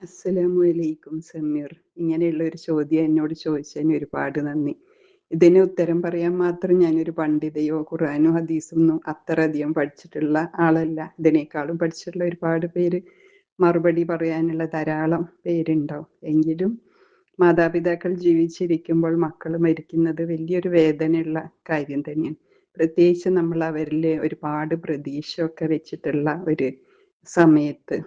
അസ്സലാമു അലൈക്കും സമീർ. ഇങ്ങനെയുള്ള ഒരു ചോദ്യം എന്നോട് ചോദിച്ചതിന് ഒരുപാട് നന്ദി. ഇതിന് ഉത്തരം പറയാൻ മാത്രം ഞാനൊരു പണ്ഡിതയോ ഖുറാനോ ഹദീസൊന്നും അത്ര അധികം പഠിച്ചിട്ടുള്ള ആളല്ല. ഇതിനേക്കാളും പഠിച്ചിട്ടുള്ള ഒരുപാട് പേര് മറുപടി പറയാനുള്ള ധാരാളം പേരുണ്ടാവും. എങ്കിലും മാതാപിതാക്കൾ ജീവിച്ചിരിക്കുമ്പോൾ മക്കൾ മരിക്കുന്നത് വലിയൊരു വേദനയുള്ള കാര്യം തന്നെയാണ്. പ്രത്യേകിച്ച് നമ്മൾ അവരിൽ ഒരുപാട് പ്രതീക്ഷ ഒക്കെ വെച്ചിട്ടുള്ള ഒരു സമയത്ത്.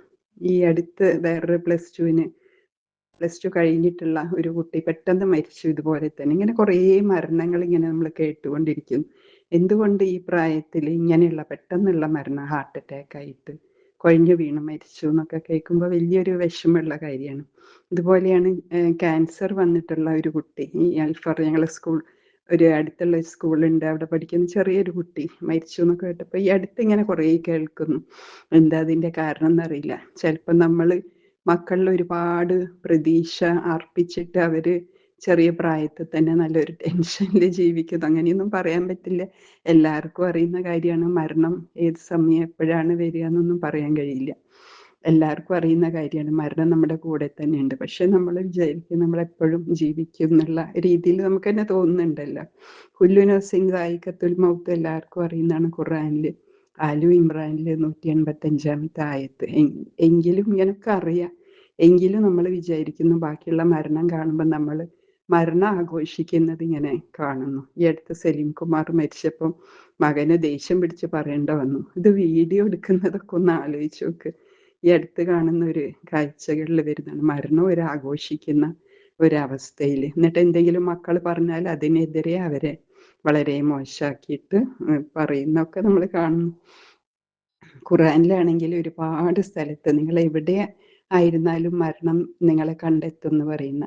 ഈ അടുത്ത് വേറൊരു പ്ലസ് ടു കഴിഞ്ഞിട്ടുള്ള ഒരു കുട്ടി പെട്ടെന്ന് മരിച്ചു. ഇതുപോലെ തന്നെ ഇങ്ങനെ കുറേ മരണങ്ങൾ ഇങ്ങനെ നമ്മൾ കേട്ടുകൊണ്ടിരിക്കുന്നു. എന്തുകൊണ്ട് ഈ പ്രായത്തിൽ ഇങ്ങനെയുള്ള പെട്ടെന്നുള്ള മരണം, ഹാർട്ട് അറ്റാക്ക് ആയിട്ട് കൊഴിഞ്ഞു വീണ് മരിച്ചു എന്നൊക്കെ കേൾക്കുമ്പോൾ വലിയൊരു വിഷമമുള്ള കാര്യമാണ്. ഇതുപോലെയാണ് ക്യാൻസർ വന്നിട്ടുള്ള ഒരു കുട്ടി, ഈ അൽഫർ, ഞങ്ങളെ ഒരു അടുത്തുള്ള സ്കൂളുണ്ട്, അവിടെ പഠിക്കുന്ന ചെറിയൊരു കുട്ടി മരിച്ചു എന്നൊക്കെ കേട്ടപ്പോൾ ഈ അടുത്ത് ഇങ്ങനെ കുറേ കേൾക്കുന്നു. എന്താ അതിൻ്റെ കാരണം എന്നറിയില്ല. ചിലപ്പോൾ നമ്മൾ മക്കളിൽ ഒരുപാട് പ്രതീക്ഷ അർപ്പിച്ചിട്ട് അവര് ചെറിയ പ്രായത്തിൽ തന്നെ നല്ലൊരു ടെൻഷനിൽ ജീവിക്കുന്നു. അങ്ങനെയൊന്നും പറയാൻ പറ്റില്ല. എല്ലാവർക്കും അറിയുന്ന കാര്യമാണ്, മരണം ഏത് സമയം എപ്പോഴാണ് വരിക എന്നൊന്നും പറയാൻ കഴിയില്ല. എല്ലാവർക്കും അറിയുന്ന കാര്യമാണ്, മരണം നമ്മുടെ കൂടെ തന്നെയുണ്ട്. പക്ഷെ നമ്മൾ വിചാരിക്കും നമ്മളെപ്പോഴും ജീവിക്കും എന്നുള്ള രീതിയിൽ നമുക്ക് തന്നെ തോന്നുന്നുണ്ടല്ലോ. കുല്ലു നഫ്സിൻ ദായിഖത്തുൽ മൗത്ത് എല്ലാവർക്കും അറിയുന്നതാണ് ഖുർആനിൽ ആലു ഇമ്രാനിൽ 185-ാമത്തെ ആയത്ത്. എങ്കിലും ഇങ്ങനൊക്കെ അറിയാം. എങ്കിലും നമ്മൾ വിചാരിക്കുന്നു ബാക്കിയുള്ള മരണം കാണുമ്പോൾ നമ്മൾ മരണം ആഘോഷിക്കുന്നത് ഇങ്ങനെ കാണുന്നു. ഈ അടുത്ത് സലീം കുമാർ മരിച്ചപ്പം മകനെ ദേഷ്യം പിടിച്ച് പറയേണ്ട വന്നു. ഇത് വീഡിയോ എടുക്കുന്നതൊക്കെ ഒന്ന് ആലോചിച്ച് നോക്ക്. ഈ അടുത്ത് കാണുന്ന ഒരു കാഴ്ചകളിൽ വരുന്നതാണ് മരണം ഒരു ആഘോഷിക്കുന്ന ഒരവസ്ഥയിൽ. എന്നിട്ട് എന്തെങ്കിലും മക്കൾ പറഞ്ഞാൽ അതിനെതിരെ അവരെ വളരെ മോശമാക്കിയിട്ട് പറയുന്നൊക്കെ നമ്മൾ കാണുന്നു. ഖുർആനിലാണെങ്കിൽ ഒരുപാട് സ്ഥലത്ത് നിങ്ങൾ എവിടെ ആയിരുന്നാലും മരണം നിങ്ങളെ കണ്ടെത്തും എന്ന് പറയുന്ന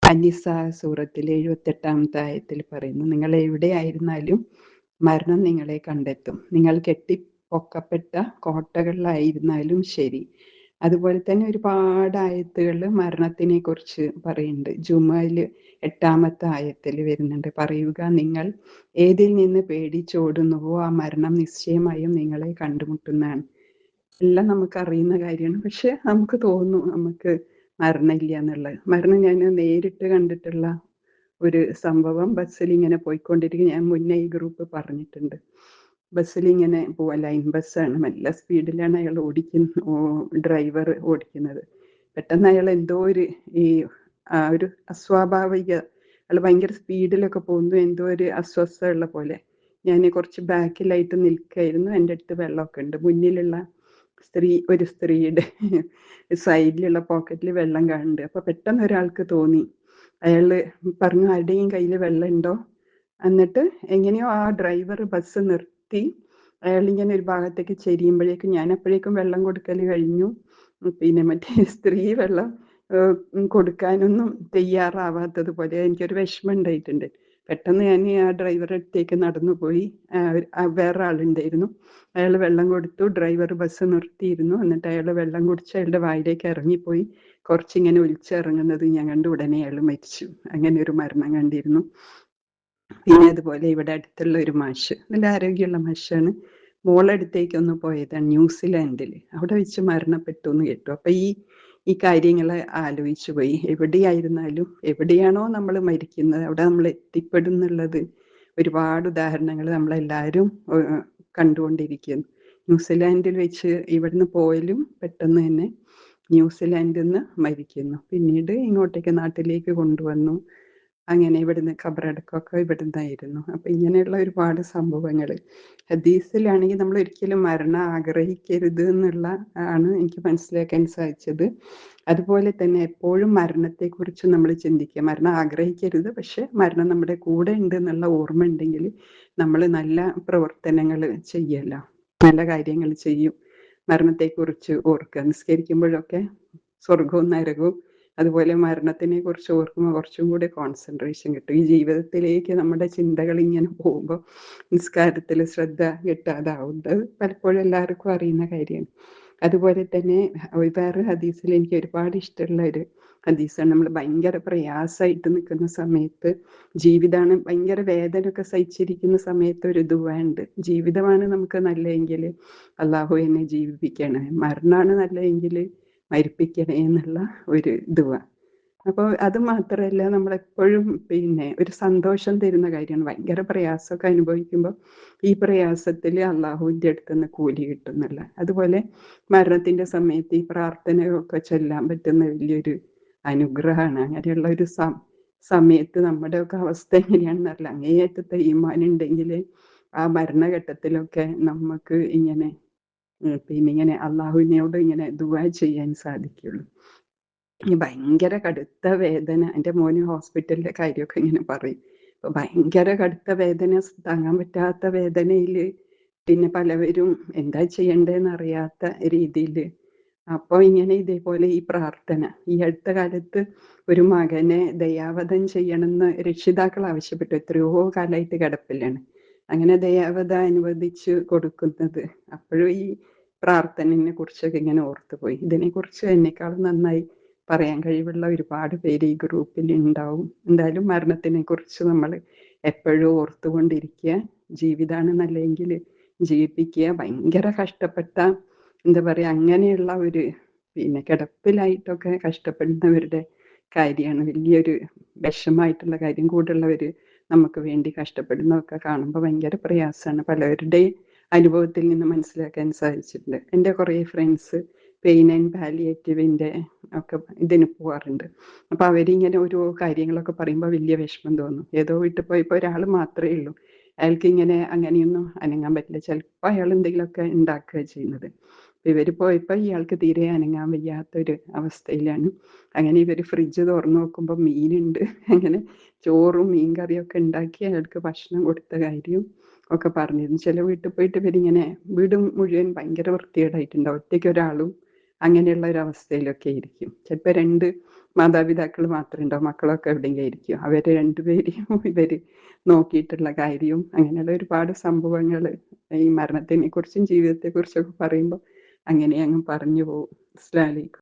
അന്നിസ സൂറത്തിൽ 78-ാമത്തെ ആയത്തിൽ പറയുന്നു, നിങ്ങൾ എവിടെ ആയിരുന്നാലും മരണം നിങ്ങളെ കണ്ടെത്തും. നിങ്ങൾ കെട്ടിപ്പൊക്കപ്പെട്ട കോട്ടകളിലായിരുന്നാലും ശരി. അതുപോലെ തന്നെ ഒരുപാട് ആയത്തുകളിൽ മരണത്തിനെ കുറിച്ച് പറയുന്നുണ്ട്. ജുമയില് 8-ാമത്തെ ആയത്തിൽ വരുന്നുണ്ട്, പറയുക, നിങ്ങൾ ഏതിൽ നിന്ന് പേടിച്ചോടുന്നുവോ ആ മരണം നിശ്ചയമായും നിങ്ങളെ കണ്ടുമുട്ടുന്നതാണ്. എല്ലാം നമുക്ക് അറിയുന്ന കാര്യമാണ്. പക്ഷെ നമുക്ക് തോന്നും നമുക്ക് മരണമില്ല എന്നുള്ളത്. മരണം ഞാൻ നേരിട്ട് കണ്ടിട്ടുള്ള ഒരു സംഭവം, ബസ്സിൽ ഇങ്ങനെ പോയിക്കൊണ്ടിരിക്കും. ഞാൻ മുന്നേ ഈ ഗ്രൂപ്പ് പറഞ്ഞിട്ടുണ്ട്. ബസ്സിൽ ഇങ്ങനെ പോവാൻ, ലൈൻ ബസ്സാണ്, നല്ല സ്പീഡിലാണ് അയാൾ ഡ്രൈവർ ഓടിക്കുന്നത്. പെട്ടെന്ന് അയാൾ എന്തോ ഒരു അസ്വാഭാവിക, അയാൾ ഭയങ്കര സ്പീഡിലൊക്കെ പോകുന്നു, എന്തോ ഒരു അസ്വസ്ഥത പോലെ. ഞാൻ കുറച്ച് ബാക്കിലായിട്ട് നിൽക്കുകയായിരുന്നു. എൻ്റെ അടുത്ത് വെള്ളമൊക്കെ ഉണ്ട്. മുന്നിലുള്ള ഒരു സ്ത്രീയുടെ സൈഡിലുള്ള പോക്കറ്റിൽ വെള്ളം കാണുന്നുണ്ട്. അപ്പൊ പെട്ടെന്ന് ഒരാൾക്ക് തോന്നി, അയാള് പറഞ്ഞു, ആരുടെയും കയ്യിൽ വെള്ളം ഉണ്ടോ? എന്നിട്ട് എങ്ങനെയോ ആ ഡ്രൈവർ ബസ് നിർത്തി. അയാൾ ഇങ്ങനെ ഒരു ഭാഗത്തേക്ക് ചെരിയുമ്പോഴേക്കും ഞാൻ അപ്പോഴേക്കും വെള്ളം കൊടുക്കൽ കഴിഞ്ഞു. പിന്നെ മറ്റേ സ്ത്രീ വെള്ളം കൊടുക്കാനൊന്നും തയ്യാറാവാത്തത് പോലെ എനിക്കൊരു വിഷമം ഉണ്ടായിട്ടുണ്ട്. പെട്ടെന്ന് ഞാൻ ആ ഡ്രൈവറുടെ അടുത്തേക്ക് നടന്നു പോയി. വേറെ ആളുണ്ടായിരുന്നു, അയാൾ വെള്ളം കൊടുത്തു. ഡ്രൈവർ ബസ് നിർത്തിയിരുന്നു. എന്നിട്ട് അയാൾ വെള്ളം കുടിച്ച് അയാളുടെ വായിലേക്ക് ഇറങ്ങിപ്പോയി. കുറച്ചിങ്ങനെ ഒലിച്ചിറങ്ങുന്നത് ഞാൻ കണ്ടു. ഉടനെ അയാൾ മരിച്ചു. അങ്ങനെ ഒരു മരണം കണ്ടിരുന്നു. പിന്നെ അതുപോലെ ഇവിടെ അടുത്തുള്ള ഒരു മാഷ്, നല്ല ആരോഗ്യമുള്ള മാഷാണ്, മോളടുത്തേക്ക് ഒന്ന് പോയതാണ് ന്യൂസിലാൻഡിൽ. അവിടെ വെച്ച് മരണപ്പെട്ടു എന്ന് കേട്ടു. അപ്പൊ ഈ കാര്യങ്ങൾ ആലോചിച്ചു പോയി. എവിടെയായിരുന്നാലും എവിടെയാണോ നമ്മൾ മരിക്കുന്നത് അവിടെ നമ്മൾ എത്തിപ്പെടുന്നുള്ളത് ഒരുപാട് ഉദാഹരണങ്ങൾ നമ്മളെല്ലാവരും കണ്ടുകൊണ്ടിരിക്കുന്നു. ന്യൂസിലാൻഡിൽ വെച്ച് ഇവിടുന്ന് പോയാലും പെട്ടെന്ന് തന്നെ ന്യൂസിലാൻഡിൽ നിന്ന് മരിക്കുന്നു. പിന്നീട് ഇങ്ങോട്ടേക്ക് നാട്ടിലേക്ക് കൊണ്ടുവന്നു. അങ്ങനെ ഇവിടുന്ന് ഖബറടക്കമൊക്കെ ഇവിടുന്നായിരുന്നു. അപ്പൊ ഇങ്ങനെയുള്ള ഒരുപാട് സംഭവങ്ങൾ ഹദീസിലാണെങ്കിൽ നമ്മൾ ഒരിക്കലും മരണം ആഗ്രഹിക്കരുത് എന്നുള്ള ആണ് എനിക്ക് മനസ്സിലാക്കാൻ സാധിച്ചത്. അതുപോലെ തന്നെ എപ്പോഴും മരണത്തെക്കുറിച്ച് നമ്മൾ ചിന്തിക്കുക. മരണം ആഗ്രഹിക്കരുത്, പക്ഷെ മരണം നമ്മുടെ കൂടെ ഉണ്ട് എന്നുള്ള ഓർമ്മ ഉണ്ടെങ്കിൽ നമ്മൾ നല്ല പ്രവർത്തനങ്ങൾ ചെയ്യല്ലോ, നല്ല കാര്യങ്ങൾ ചെയ്യും. മരണത്തെക്കുറിച്ച് ഓർക്കുക. നിസ്കരിക്കുമ്പോഴൊക്കെ സ്വർഗവും നരകവും അതുപോലെ മരണത്തിനെ കുറിച്ച് ഓർക്കുമ്പോൾ കുറച്ചും കൂടി കോൺസെൻട്രേഷൻ കിട്ടും. ഈ ജീവിതത്തിലേക്ക് നമ്മുടെ ചിന്തകൾ ഇങ്ങനെ പോകുമ്പോൾ നിസ്കാരത്തിൽ ശ്രദ്ധ കിട്ടാതാവുന്നത് പലപ്പോഴും എല്ലാവർക്കും അറിയുന്ന കാര്യമാണ്. അതുപോലെ തന്നെ വേറെ ഹദീസിൽ എനിക്ക് ഒരുപാട് ഇഷ്ടമുള്ള ഒരു ഹദീസാണ്. നമ്മൾ ഭയങ്കര പ്രയാസമായിട്ട് നിൽക്കുന്ന സമയത്ത്, ജീവിതമാണ് ഭയങ്കര വേദന ഒക്കെ സഹിച്ചിരിക്കുന്ന സമയത്ത് ഒരു ദുആ ഉണ്ട്, ജീവിതമാണ് നമുക്ക് നല്ലതെങ്കിൽ അള്ളാഹു എന്നെ ജീവിപ്പിക്കണം, മരണമാണ് നല്ലതെങ്കിൽ മരിപ്പിക്കണേ എന്നുള്ള ഒരു ദുആ. അപ്പോൾ അത് മാത്രമല്ല നമ്മളെപ്പോഴും പിന്നെ ഒരു സന്തോഷം തരുന്ന കാര്യമാണ്. ഭയങ്കര പ്രയാസമൊക്കെ അനുഭവിക്കുമ്പോൾ ഈ പ്രയാസത്തിൽ അള്ളാഹുവിൻ്റെ അടുത്തുനിന്ന് കൂലി കിട്ടുന്നില്ല. അതുപോലെ മരണത്തിൻ്റെ സമയത്ത് ഈ പ്രാർത്ഥനയൊക്കെ ചൊല്ലാൻ പറ്റുന്ന വലിയൊരു അനുഗ്രഹമാണ്. അങ്ങനെയുള്ള ഒരു സമയത്ത് നമ്മുടെയൊക്കെ അവസ്ഥ എങ്ങനെയാണെന്നറിയില്ല. അങ്ങേയറ്റത്തെ ഈമാനുണ്ടെങ്കിൽ ആ മരണഘട്ടത്തിലൊക്കെ നമുക്ക് ഇങ്ങനെ പിന്നെ ഇങ്ങനെ അള്ളാഹുവിനോട് ഇങ്ങനെ ദുആ ചെയ്യാൻ സാധിക്കുള്ളൂ. ഈ ഭയങ്കര കടുത്ത വേദന എൻ്റെ മോന് ഹോസ്പിറ്റലിലെ കാര്യമൊക്കെ ഇങ്ങനെ പറയും. അപ്പൊ ഭയങ്കര കടുത്ത വേദന, താങ്ങാൻ പറ്റാത്ത വേദനയിൽ പിന്നെ പലവരും എന്താ ചെയ്യണ്ടേന്ന് അറിയാത്ത രീതിയിൽ അപ്പോൾ ഇങ്ങനെ ഇതേപോലെ ഈ പ്രാർത്ഥന ഈ അടുത്ത കാലത്ത് ഒരു മകനെ ദയാവധം ചെയ്യണമെന്ന് രക്ഷിതാക്കൾ ആവശ്യപ്പെട്ടു. എത്രയോ കാലമായിട്ട് കിടപ്പിലാണ്. അങ്ങനെ ദയാവധം അനുവദിച്ചു കൊടുക്കുന്നത് അപ്പോഴും ഈ പ്രാർത്ഥനയെ കുറിച്ചൊക്കെ ഇങ്ങനെ ഓർത്തുപോയി. ഇതിനെക്കുറിച്ച് എന്നെക്കാളും നന്നായി പറയാൻ കഴിവുള്ള ഒരുപാട് പേര് ഈ ഗ്രൂപ്പിൽ ഉണ്ടാവും. എന്തായാലും മരണത്തിനെ കുറിച്ച് നമ്മൾ എപ്പോഴും ഓർത്തുകൊണ്ടിരിക്കുക. ജീവിതമാണെന്നല്ലെങ്കിൽ ജീവിപ്പിക്കുക. ഭയങ്കര കഷ്ടപ്പെട്ട എന്താ പറയുക അങ്ങനെയുള്ള ഒരു പിന്നെ കിടപ്പിലായിട്ടൊക്കെ കഷ്ടപ്പെടുന്നവരുടെ കാര്യമാണ് വലിയൊരു വിഷമായിട്ടുള്ള കാര്യം. കൂടുള്ളവർ നമുക്ക് വേണ്ടി കഷ്ടപ്പെടുന്നതൊക്കെ കാണുമ്പോൾ ഭയങ്കര പ്രയാസമാണ്. പലവരുടെയും അനുഭവത്തിൽ നിന്ന് മനസ്സിലാക്കാൻ സാധിച്ചിട്ടുണ്ട്. എൻ്റെ കുറേ ഫ്രണ്ട്സ് പെയിൻ ആൻഡ് പാലിയേറ്റീവിൻ്റെ ഒക്കെ ഇതിന് പോകാറുണ്ട്. അപ്പോൾ അവരിങ്ങനെ ഓരോ കാര്യങ്ങളൊക്കെ പറയുമ്പോൾ വലിയ വിഷമം തോന്നും. ഏതോ വീട്ടിൽ പോയപ്പോൾ ഒരാൾ മാത്രമേ ഉള്ളൂ, അയാൾക്ക് ഇങ്ങനെ അങ്ങനെയൊന്നും അനങ്ങാൻ പറ്റില്ല. ചിലപ്പോൾ അയാൾ എന്തെങ്കിലുമൊക്കെ ഉണ്ടാക്കുക ചെയ്യുന്നത്. ഇവർ പോയപ്പോൾ ഇയാൾക്ക് തീരെ അനങ്ങാൻ വയ്യാത്തൊരു അവസ്ഥയിലാണ്. അങ്ങനെ ഇവർ ഫ്രിഡ്ജ് തുറന്നു നോക്കുമ്പോൾ മീനുണ്ട്. അങ്ങനെ ചോറും മീൻ കറിയൊക്കെ ഉണ്ടാക്കി അയാൾക്ക് ഭക്ഷണം കൊടുത്ത കാര്യം ഒക്കെ പറഞ്ഞിരുന്നു. ചില വീട്ടിൽ പോയിട്ട് ഇവരിങ്ങനെ വീട് മുഴുവൻ ഭയങ്കര വൃത്തികേടായിട്ടുണ്ടാവും. ഒറ്റയ്ക്ക് ഒരാളും അങ്ങനെയുള്ള ഒരു അവസ്ഥയിലൊക്കെ ആയിരിക്കും. ചിലപ്പോൾ 2 മാതാപിതാക്കൾ മാത്രമേ ഉണ്ടാവും, മക്കളൊക്കെ എവിടെയെങ്കിലും ആയിരിക്കും. അവരെ 2 പേരെയും ഇവർ നോക്കിയിട്ടുള്ള കാര്യവും അങ്ങനെയുള്ള ഒരുപാട് സംഭവങ്ങൾ ഈ മരണത്തിനെ കുറിച്ചും ജീവിതത്തെക്കുറിച്ചൊക്കെ പറയുമ്പോൾ അങ്ങനെ അങ്ങ് പറഞ്ഞു പോകും. അസ്സലാമു അലൈക്കും.